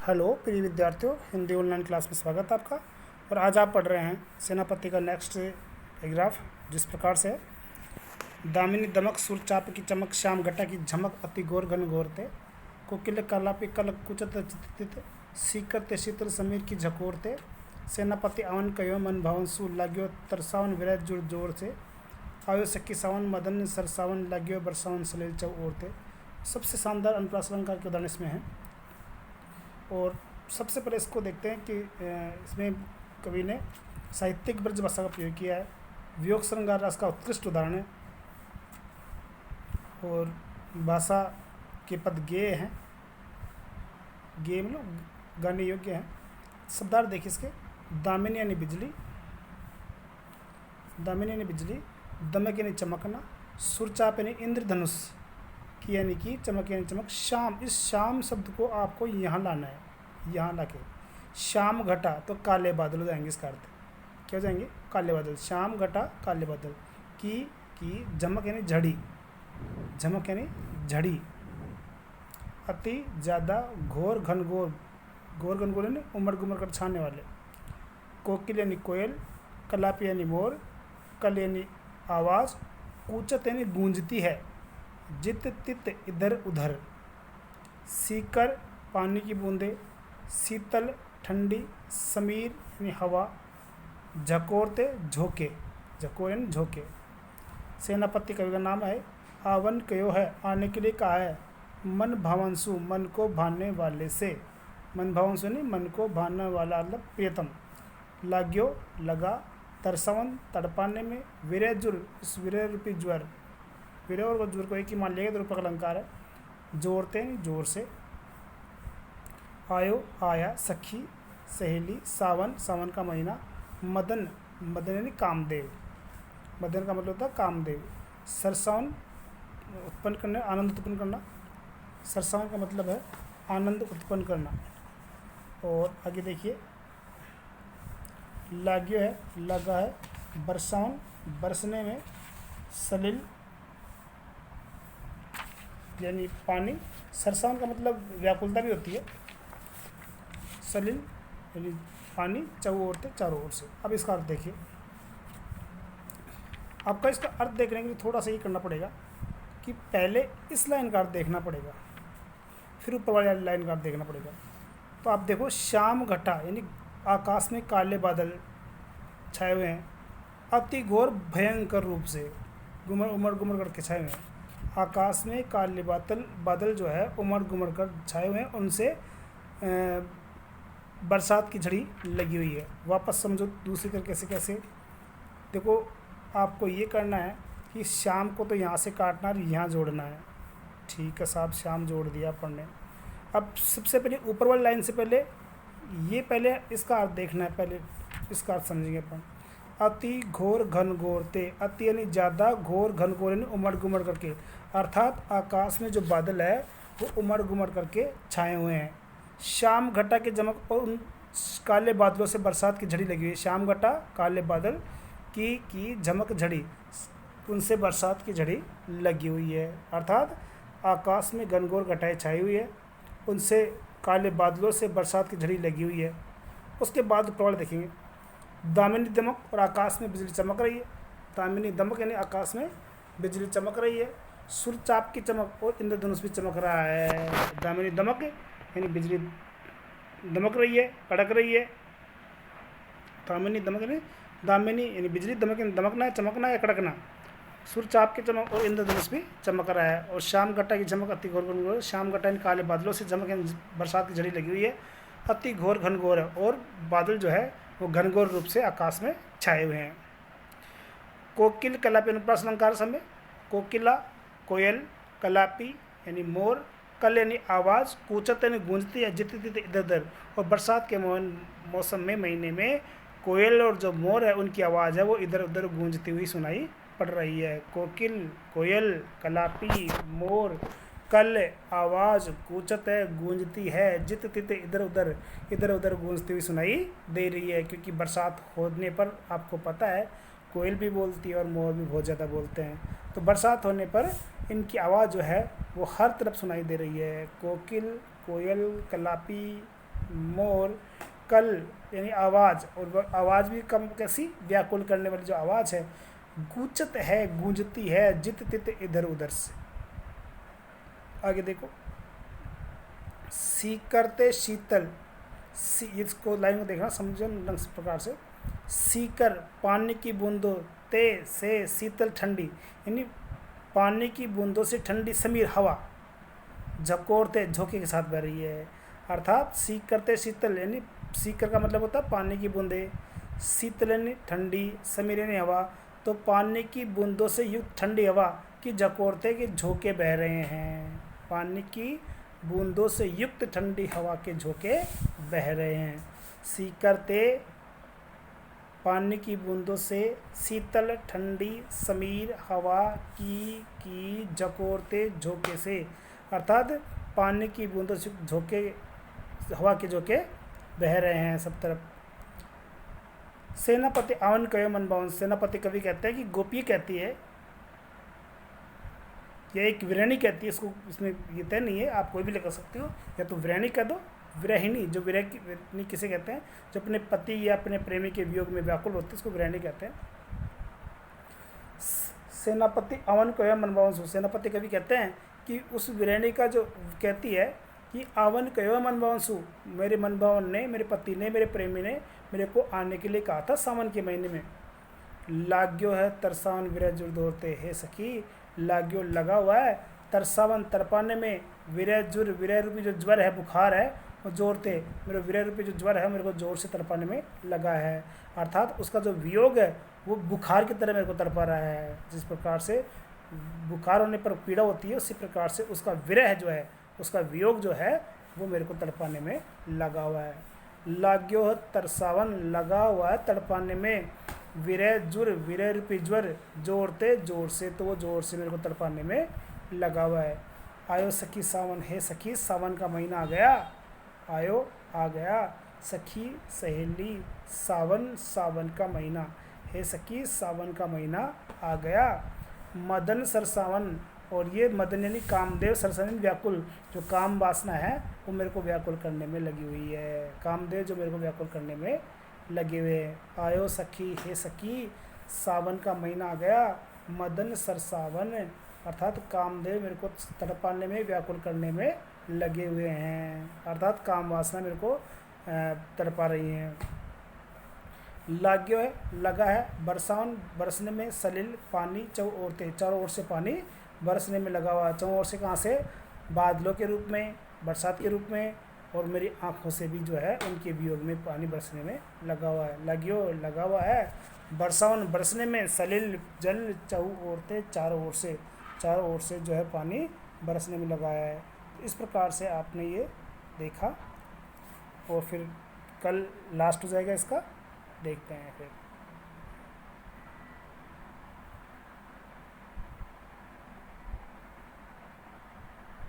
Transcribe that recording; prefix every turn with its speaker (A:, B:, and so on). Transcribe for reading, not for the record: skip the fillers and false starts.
A: Hello प्रिय विद्यार्थियों, Hindi online class में स्वागत है आपका। और आज आप पढ़ रहे हैं सेनापति का नेक्स्ट पैराग्राफ, जिस प्रकार से दामिनी दमक सुर चाप की चमक श्याम घटा की झमक अति घोर घन घोरते कोकिल कलापी कल कुचत चित सीकरते शीतल समीर की झकोरते सेनापति आवन कयो मन भावन सु लाग्यो तरसावन विरह जुड़ जोर से आयो सखी सावन मदन सरसावन लाग्यो बरसावन सलील चौ ओरते। सबसे शानदार अनुप्रास अलंकार के उदाहरण इसमें हैं। और सबसे पहले इसको देखते हैं कि इसमें कवि ने साहित्यिक ब्रज भाषा का प्रयोग किया है। वियोग श्रृंगार रस का उत्कृष्ट उदाहरण है और भाषा के पद गेय हैं। गेय मतलब गाने योग्य हैं। शब्दार्थ देखिए इसके। दामिनी यानी बिजली, दामिनी यानी बिजली, दमक यानी चमकना, सुरचाप यानी इंद्रधनुष की यानी कि चमक यानी चमक, शाम, इस शाम शब्द को आपको यहाँ लाना है, यहाँ ला के श्याम घटा तो काले बादल हो जाएंगे। इसका अर्थ क्या हो जाएंगे? काले बादल। श्याम घटा काले बादल की झमक यानी झड़ी, झमक यानी झड़ी, अति ज़्यादा घोर घनघोर, घोर घनघोर यानी उमड़ गुमड़ कर छाने वाले, कोकिल यानी कोयल, कलापी यानी मोर, कल यानी आवाज़, कूचत यानी गूंजती है, जित तित इधर उधर, सीकर पानी की बूंदे, शीतल ठंडी, समीर यानी हवा, झकोरते झोंके, झकोर यानी झोंके। सेनापति कवि का नाम है। आवन कयो है, आने के लिए कहा है। मन भावंसु, मन को भाने वाले से, मन भावंसु यानी मन को भाने वाला मतलब प्रियतम, लाग्यो लगा, तरसवन तड़पाने में, विरह जुर, इस विरह रूपी ज्वर, विरह और ज्वर को एक ही मान लिया गया, रूपक अलंकार है। जोरते यानी जोर से, आयो आया, सखी सहेली, सावन सावन का महीना, मदन, मदन यानी कामदेव, मदन का मतलब होता है कामदेव, सरसावन उत्पन्न करना, आनंद उत्पन्न करना, सरसावन का मतलब है आनंद उत्पन्न करना। और आगे देखिए, लाग्यो है, लगा है, बरसावन बरसने में, सलिल यानी पानी, सरसावन का मतलब व्याकुलता भी होती है, सलिल यानी पानी चारों ओर से, चारों ओर से। अब इसका अर्थ देखिए। आपका इसका अर्थ देखने के लिए थोड़ा सा ये करना पड़ेगा कि पहले इस लाइन का अर्थ देखना पड़ेगा, फिर ऊपर वाली लाइन का अर्थ देखना पड़ेगा। तो आप देखो, श्याम घटा यानी आकाश में काले बादल छाए हुए हैं, अति घोर भयंकर रूप से उमड़ गुमड़ करके छाए हुए हैं। आकाश में काले बादल, बादल जो है उमड़ गुमड़ कर छाए हुए हैं, उनसे बरसात की झड़ी लगी हुई है। वापस समझो दूसरी तरीके से कैसे। देखो, आपको ये करना है कि शाम को तो यहाँ से काटना और यहाँ जोड़ना है। ठीक है साहब, शाम जोड़ दिया पढ़ने। अब सबसे पहले ऊपर वाली लाइन से पहले पहले इसका अर्थ देखना है, पहले इसका अर्थ समझेंगे अपन। अति घोर घन घोरते, अति यानी ज़्यादा, घोर घन घोर यानी उमड़ गुमड़ करके, अर्थात आकाश में जो बादल है वो उमड़ गुमड़ करके छाए हुए हैं। श्याम घटा की चमक और उन काले बादलों से बरसात की झड़ी लगी हुई है। श्याम घटा काले बादल की झमक झड़ी, उनसे बरसात की झड़ी लगी हुई है। अर्थात आकाश में घनघोर घटाएं छाई हुई है, उनसे काले बादलों से बरसात की झड़ी लगी हुई है। उसके बाद प्रवण देखेंगे, दामिनी दमक और आकाश में बिजली चमक रही है। दामिनी दमक यानी आकाश में बिजली चमक रही है। सुर चाप की चमक और इंद्रधनुष भी चमक रहा है। दामिनी दमक यानी बिजली दमक रही है, कड़क रही है। दामिनी दमक यानी बिजली, दमक यानी दमकना है, चमकना है, कड़कना। सुर चाप की चमक और इंद्रधनुष भी चमक रहा है। और श्याम घटा की चमक अति घोर घनघोर, श्याम घटा यानी काले बादलों से चमक यानी बरसात की झड़ी लगी हुई है। अति घोर घनघोर है और बादल जो है वो घनघोर रूप से आकाश में छाए हुए हैं। कोकिल कलापी अनुप्रास अलंकार समय। कोकिला कोयल, कलापी यानी मोर, कल यानी आवाज़, कूचत यानी गूंजती है, जित तित इधर उधर। और बरसात के मौसम में, महीने में कोयल और जो मोर है उनकी आवाज़ है वो इधर उधर गूंजती हुई सुनाई पड़ रही है। कोकिल, कोयल, कलापी, मोर, कल आवाज़, कूचत है, गूंजती है, जित तित इधर उधर गूंजती हुई सुनाई दे रही है। क्योंकि बरसात होने पर आपको पता है कोयल भी बोलती है और मोर भी बहुत ज़्यादा बोलते हैं। तो बरसात होने पर इनकी आवाज़ जो है वो हर तरफ सुनाई दे रही है। कोकिल, कोयल, कलापी, मोर, कल यानी आवाज़, और वह आवाज़ भी कम कैसी, व्याकुल करने वाली जो आवाज़ है। गूंजत है, गूंजती है, जित तित इधर उधर से। आगे देखो, सीकरते शीतल, इसको लाइन को देखना, समझो इस प्रकार से। सीकर पानी की बूंदों, ते से शीतल ठंडी, यानी पानी की बूंदों से ठंडी समीर हवा झकोरते झोंके के साथ बह रही है। अर्थात सीख करते शीतल, यानी सीकर का मतलब होता है पानी की बूंदे, शीतल यानी ठंडी, समीर यानी हवा। तो पानी की बूंदों से युक्त ठंडी हवा की झकोरते के झोंके बह रहे हैं। पानी की बूंदों से युक्त ठंडी हवा के झोंके बह रहे हैं। सीकरते पानी की बूंदों से शीतल ठंडी समीर हवा की झकोरते झोंके से, अर्थात पानी की बूंदों से झोंके, हवा के झोंके बह रहे हैं सब तरफ। सेनापति आवन कयो मन बावन, सेनापति कवि कहते हैं कि गोपी कहती है, या एक विरहणी कहती है, इसको इसमें ये तय नहीं है, आप कोई भी लिख सकते हो, या तो विरहणी कह दो, विरहिणी, जो विरहिणी किसे कहते हैं, जो अपने पति या अपने प्रेमी के वियोग में व्याकुल होती है, उसको विरहिणी कहते हैं। सेनापति अवन कयो मन बावन, सेनापति कवि कहते हैं कि उस विरहिणी का जो कहती है कि आवन कयो मन बावन, मेरे मन बावन ने, मेरे पति ने, मेरे प्रेमी ने मेरे को आने के लिए कहा था सावन के महीने में। लाग्यो है तरसावन विरह जुर दौड़ते, हे सखी लाग्यो लगा हुआ है, तरसावन तड़पाने में, विरह जुर विरह रूपी जो ज्वर है, बुखार है, वो जोरते, मेरे विरह रूपी जो ज्वर है मेरे को जोर से तड़पाने में लगा है। अर्थात उसका जो वियोग है वो बुखार की तरह मेरे को तड़पा रहा है। जिस प्रकार से बुखार होने पर पीड़ा होती है, उसी प्रकार से उसका विरह जो है, उसका वियोग जो है वो मेरे को तड़पाने में लगा हुआ है। लाग्यो है तरसावन, लगा हुआ है तड़पाने में, विरह जुर विरह रूपी ज्वर जोरते जोर से, तो वो जोर से मेरे को तड़पाने में लगा हुआ है। आयो सखी सावन, हे सखी सावन का महीना आ गया, आयो आ गया, सखी सहेली, सावन सावन का महीना, हे सखी सावन का महीना आ गया। मदन सरसावन, और ये मदन यानी कामदेव, सरसावन व्याकुल, जो काम वासना है वो मेरे को व्याकुल करने में लगी हुई है, कामदेव जो मेरे को व्याकुल करने में लगे हुए हैं। आयो सखी, हे सखी सावन का महीना आ गया, मदन सरसावन, अर्थात कामदेव मेरे को तड़पाने में, व्याकुल करने में लगे हुए हैं, अर्थात काम वासना मेरे को तड़पा रही हैं। लाग्यो है लगा है, बरसावन बरसने में, सलिल पानी चौ ओरते, चारों ओर से पानी बरसने में लगा हुआ है। चारों ओर से कहाँ से, बादलों के रूप में, बरसात के रूप में, और मेरी आँखों से भी जो है उनके वियोग में पानी बरसने में लगा हुआ है। लाग्यो लगा हुआ है, बरसावन बरसने में, सलिल जल चौ ओरते, चारों ओर से जो है पानी बरसने में लगा है। इस प्रकार से आपने ये देखा, और फिर कल लास्ट हो जाएगा इसका, देखते हैं फिर।